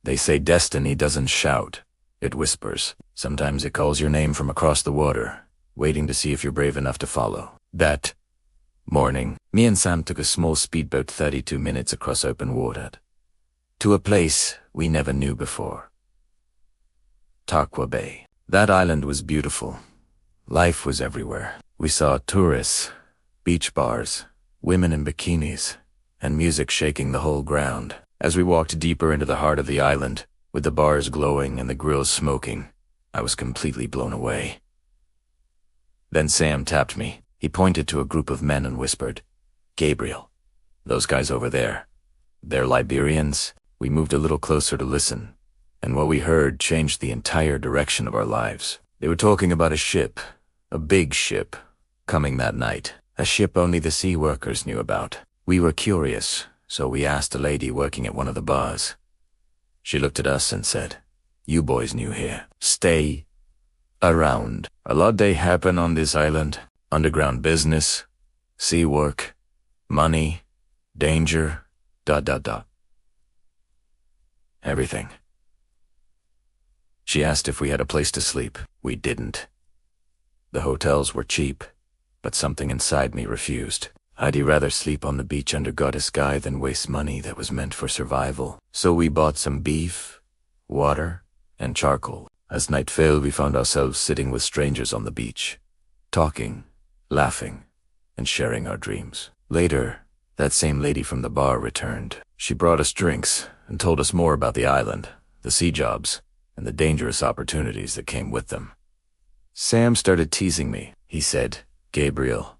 They say destiny doesn't shout, it whispers. Sometimes it calls your name from across the water, waiting to see if you're brave enough to follow. That morning, me and Sam took a small speedboat 32 minutes across open water to a place we never knew before. Tarkwa Bay. That island was beautiful. Life was everywhere. We saw tourists, beach bars, women in bikinis, and music shaking the whole ground. As we walked deeper into the heart of the island, with the bars glowing and the grills smoking, I was completely blown away. Then Sam tapped me. He pointed to a group of men and whispered, "Gabriel, those guys over there, they're Liberians." We moved a little closer to listen, and what we heard changed the entire direction of our lives. They were talking about a ship, a big ship, coming that night, a ship only the sea workers knew about. We were curious, so we asked a lady working at one of the bars. She looked at us and said, "You boys new here. Stay around. A lot they happen on this island. Underground business, sea work, money, danger, ... everything." She asked if we had a place to sleep. We didn't. The hotels were cheap, but something inside me refused. I'd rather sleep on the beach under God's sky than waste money that was meant for survival. So we bought some beef, water, and charcoal. As night fell, we found ourselves sitting with strangers on the beach, talking, laughing, and sharing our dreams. Later, that same lady from the bar returned. She brought us drinks and told us more about the island, the sea jobs, and the dangerous opportunities that came with them. Sam started teasing me. He said, "Gabriel,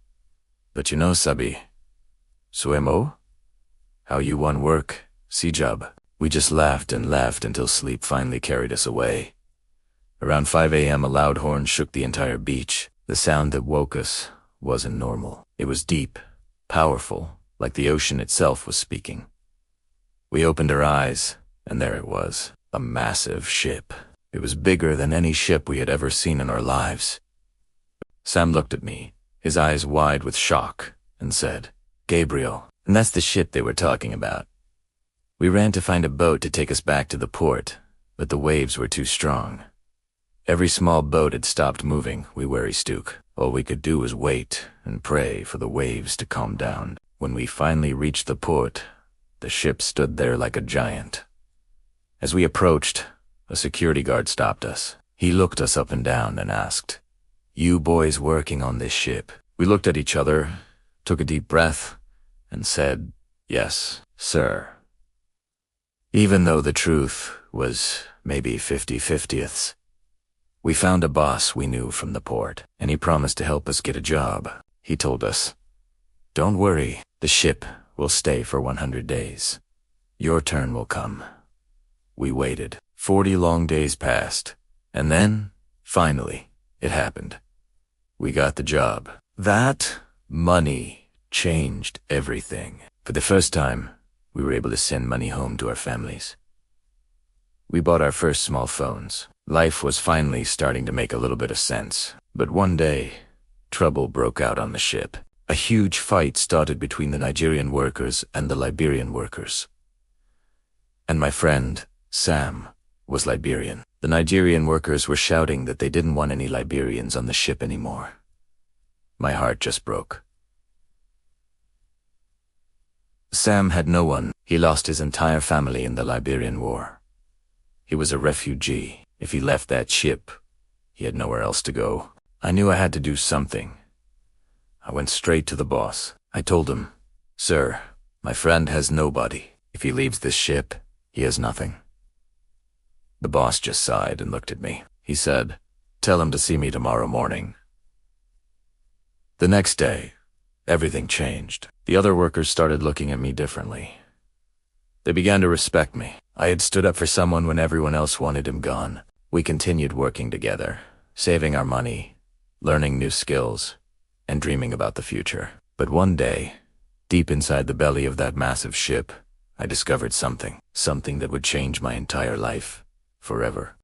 but you know, Sabi, Suemo? How you want work, sea job." We just laughed and laughed until sleep finally carried us away. Around 5 a.m. a loud horn shook the entire beach. The sound that woke us wasn't normal. It was deep, powerful, like the ocean itself was speaking. We opened our eyes, and there it was, a massive ship. It was bigger than any ship we had ever seen in our lives. Sam looked at me, his eyes wide with shock, and said, "Gabriel, and that's the ship they were talking about." We ran to find a boat to take us back to the port, but the waves were too strong. Every small boat had stopped moving, we wary Stook. All we could do was wait and pray for the waves to calm down. When we finally reached the port, the ship stood there like a giant. As we approached, a security guard stopped us. He looked us up and down and asked, "You boys working on this ship?" We looked at each other, took a deep breath, and said, "Yes, sir." Even though the truth was maybe 50/50ths. We found a boss we knew from the port, and he promised to help us get a job. He told us, "Don't worry, the ship will stay for 100 days. Your turn will come." We waited. 40 long days passed, and then, finally, it happened. We got the job. That money changed everything. For the first time, we were able to send money home to our families. We bought our first small phones. Life was finally starting to make a little bit of sense. But one day, trouble broke out on the ship. A huge fight started between the Nigerian workers and the Liberian workers. And my friend, Sam, was Liberian. The Nigerian workers were shouting that they didn't want any Liberians on the ship anymore. My heart just broke. Sam had no one. He lost his entire family in the Liberian War. He was a refugee. If he left that ship, he had nowhere else to go. I knew I had to do something. I went straight to the boss. I told him, "Sir, my friend has nobody. If he leaves this ship, he has nothing." The boss just sighed and looked at me. He said, "Tell him to see me tomorrow morning." The next day, everything changed. The other workers started looking at me differently. They began to respect me. I had stood up for someone when everyone else wanted him gone. We continued working together, saving our money, learning new skills, and dreaming about the future. But one day, deep inside the belly of that massive ship, I discovered something that would change my entire life, forever.